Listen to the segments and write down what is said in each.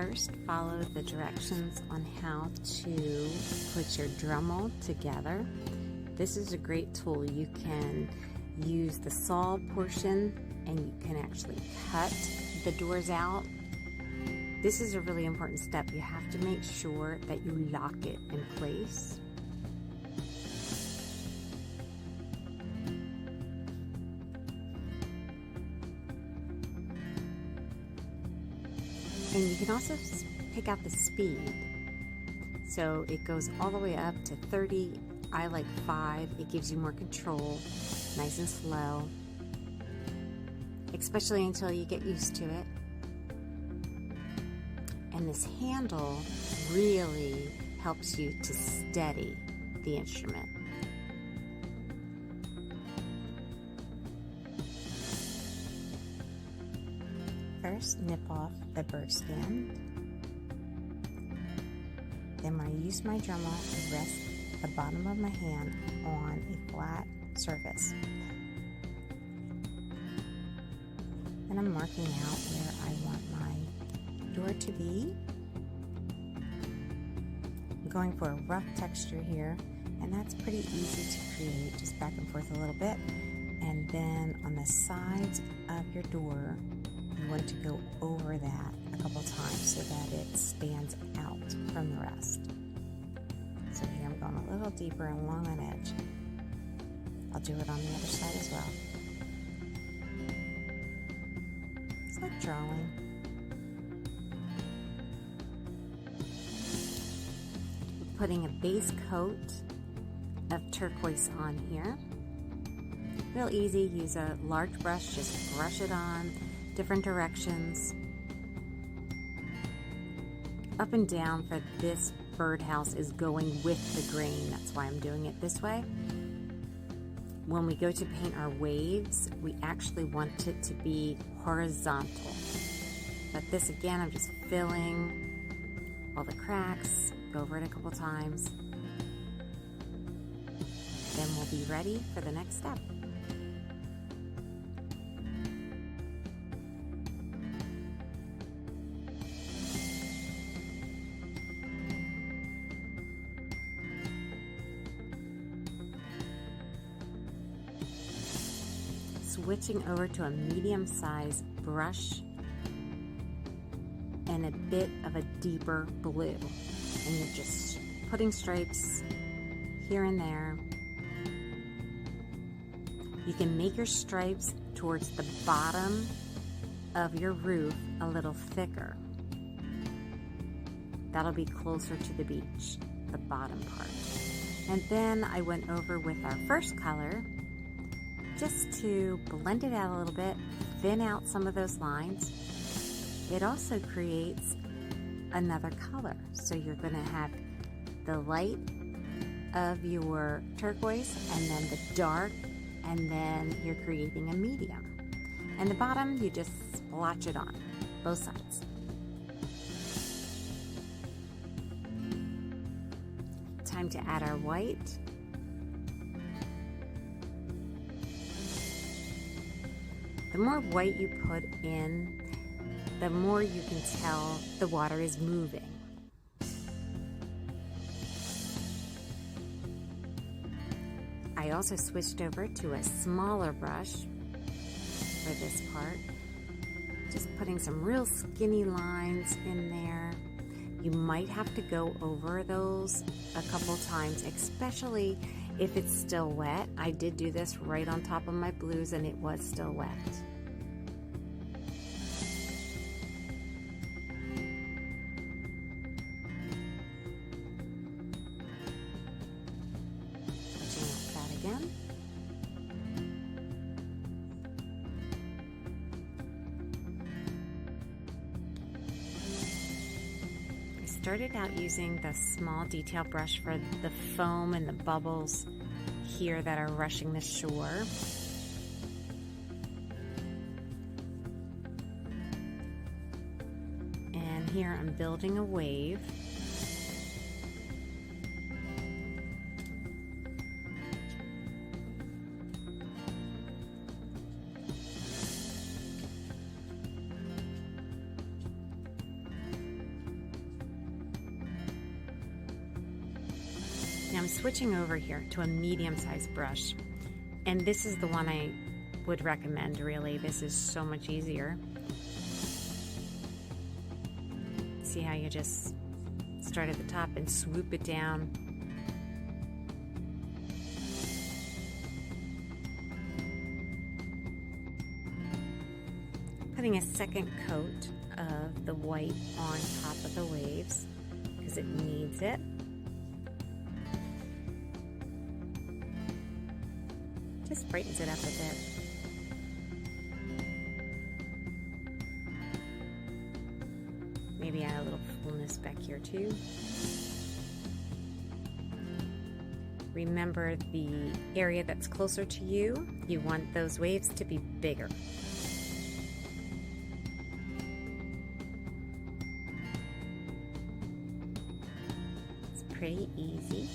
First, follow the directions on how to put your Dremel together. This is a great tool. You can use the saw portion and you can actually cut the doors out. This is a really important step. You have to make sure that you lock it in place. And you can also pick out the speed. So it goes all the way up to 30. I like 5. It gives you more control, nice and slow, especially until you get used to it. And this handle really helps you to steady the instrument. First, nip off the burr stand. Then I use my Dremel to rest the bottom of my hand on a flat surface. And I'm marking out where I want my door to be. I'm going for a rough texture here, and that's pretty easy to create, just back and forth a little bit. And then on the sides of your door, you want to go over that a couple times so that it stands out from the rest. So here I'm going a little deeper along that edge. I'll do it on the other side as well. It's like drawing. We're putting a base coat of turquoise on here. Real easy, use a large brush, just brush it on different directions. Up and down for this birdhouse is going with the grain. That's why I'm doing it this way. When we go to paint our waves, we actually want it to be horizontal. But this again, I'm just filling all the cracks, go over it a couple times. Then we'll be ready for the next step. Switching over to a medium-sized brush and a bit of a deeper blue. And you're just putting stripes here and there. You can make your stripes towards the bottom of your roof a little thicker. That'll be closer to the beach, the bottom part. And then I went over with our first color just to blend it out a little bit, thin out some of those lines. It also creates another color. So you're gonna have the light of your turquoise and then the dark, and then you're creating a medium. And the bottom, you just splotch it on, both sides. Time to add our white. The more white you put in, the more you can tell the water is moving. I also switched over to a smaller brush for this part. Just putting some real skinny lines in there. You might have to go over those a couple times, especially if it's still wet. I did do this right on top of my blues and it was still wet. Switching out that again. Started out using the small detail brush for the foam and the bubbles here that are rushing the shore. And here I'm building a wave. Now I'm switching over here to a medium-sized brush, and this is the one I would recommend, really. This is so much easier. See how you just start at the top and swoop it down. Putting a second coat of the white on top of the waves because it needs it. Just brightens it up a bit. Maybe add a little fullness back here too. Remember, the area that's closer to you, you want those waves to be bigger. It's pretty easy.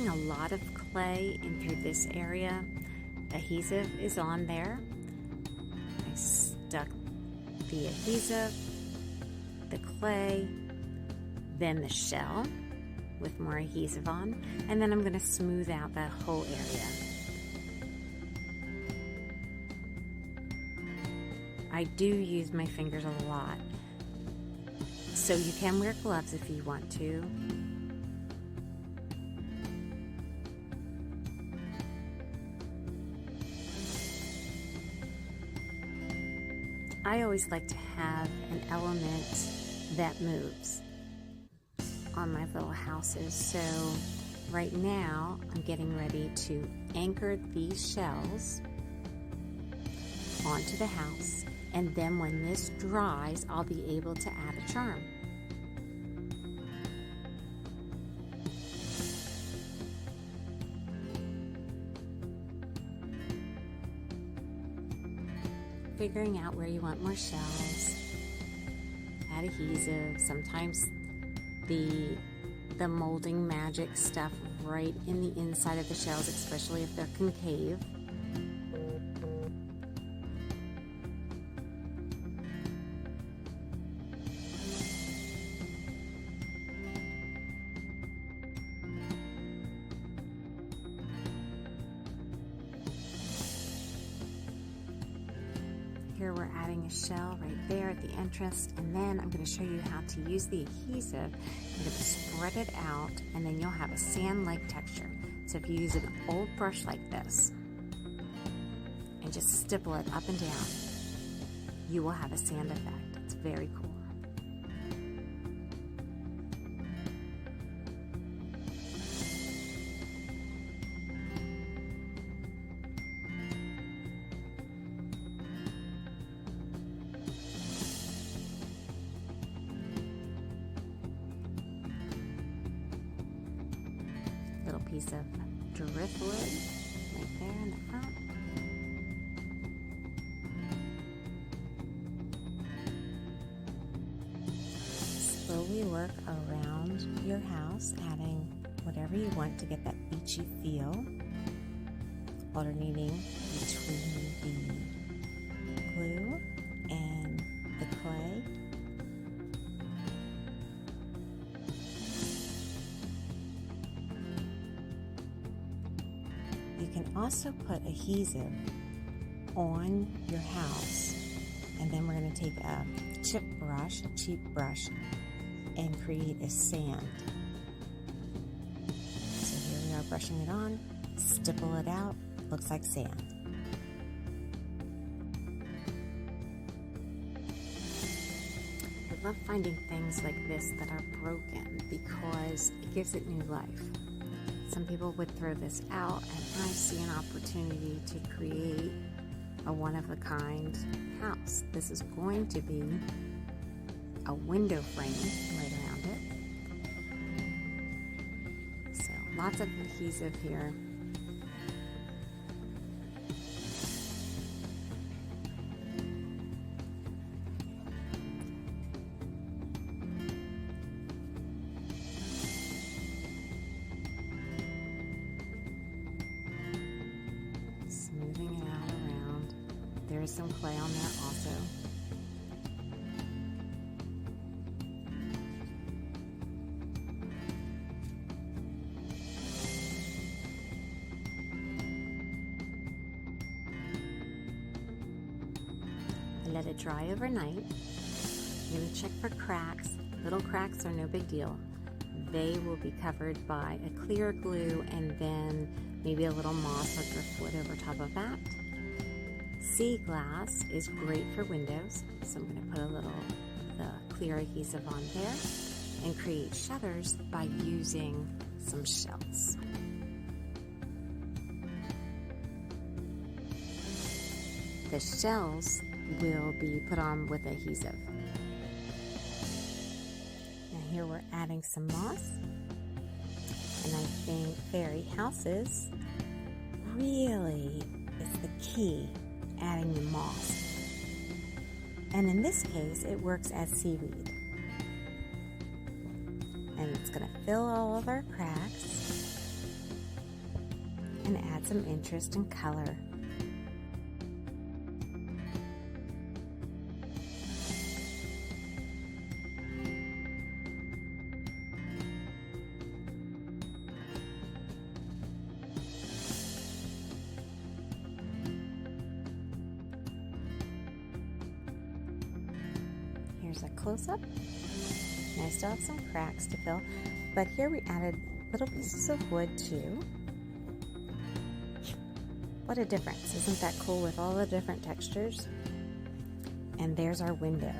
A lot of clay in through this area. Adhesive is on there. I stuck the adhesive, the clay, then the shell with more adhesive on, and then I'm going to smooth out that whole area. I do use my fingers a lot, so you can wear gloves if you want to. I always like to have an element that moves on my little houses. So right now I'm getting ready to anchor these shells onto the house, and then when this dries, I'll be able to add a charm. Figuring out where you want more shells, add adhesive, sometimes the molding magic stuff right in the inside of the shells, especially if they're concave. Here we're adding a shell right there at the entrance, and then I'm going to show you how to use the adhesive. I'm going to spread it out, and then you'll have a sand-like texture. So if you use an old brush like this and just stipple it up and down, you will have a sand effect. It's very cool. Little piece of driftwood right there in the front. Slowly work around your house, adding whatever you want to get that beachy feel, alternating between the glue and the clay. You can also put adhesive on your house, and then we're going to take a chip brush, a cheap brush, and create a sand. brushing it on, stipple it out, looks like sand. I love finding things like this that are broken because it gives it new life. Some people would throw this out, and I see an opportunity to create a one-of-a-kind house. This is going to be a window frame right around it. So lots of adhesive here. Smoothing it out around. There is some clay on there also. I let it dry overnight. I'm going to check for cracks. Little cracks are no big deal. They will be covered by a clear glue and then maybe a little moss or driftwood over top of that. Sea glass is great for windows, so I'm going to put a little of the clear adhesive on there and create shutters by using some shells. The shells will be put on with adhesive. Now here we're adding some moss, and I think fairy houses really is the key, adding the moss. And in this case, it works as seaweed. And it's going to fill all of our cracks and add some interest and color. Here's a close-up. And I still have some cracks to fill, but here we added little pieces of wood too. What a difference. Isn't that cool with all the different textures? And there's our window.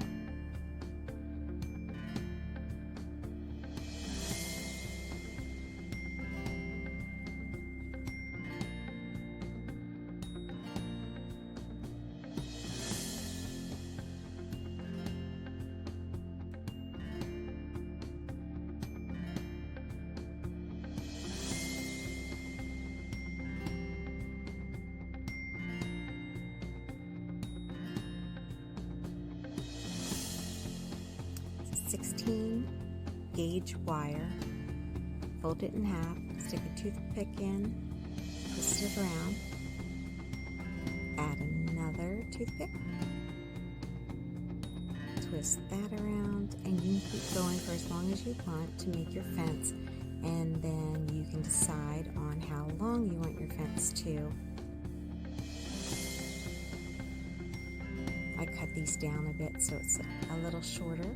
It's a 16 gauge wire. Fold it in half, stick a toothpick in, twist it around, add another toothpick, twist that around, and you can keep going for as long as you want to make your fence, and then you can decide on how long you want your fence to. I cut these down a bit so it's a little shorter.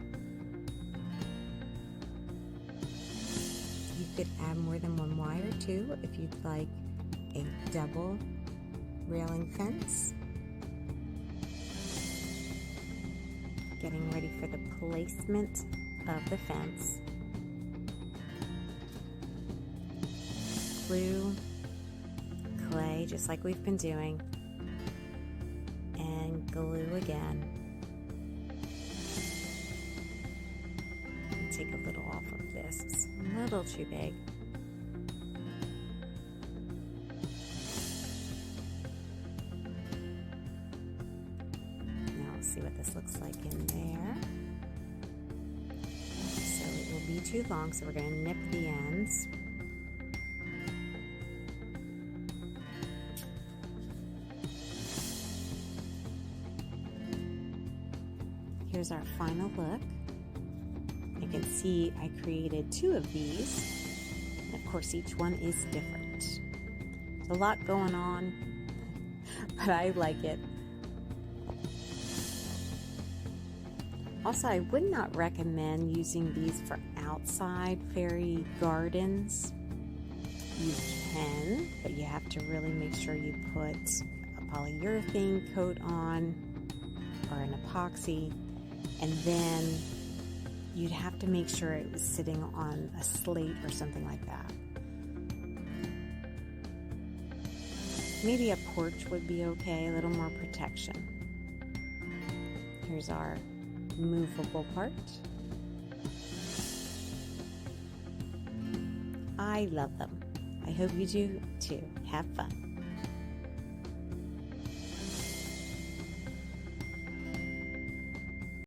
You could add more than one wire too if you'd like a double railing fence. Getting ready for the placement of the fence. Glue, clay, just like we've been doing, and glue again. And take a little off of this. It's a little too big. Now let's see what this looks like in there. So it will be too long, so we're going to nip the ends. Here's our final look. You can see I created 2 of these, and of course each one is different. There's a lot going on, but I like it. Also, I would not recommend using these for outside fairy gardens. You pen, but you have to really make sure you put a polyurethane coat on or an epoxy, and then you'd have to make sure it was sitting on a slate or something like that. Maybe a porch would be okay, a little more protection. Here's our movable part. I love them. I hope you do too. Have fun.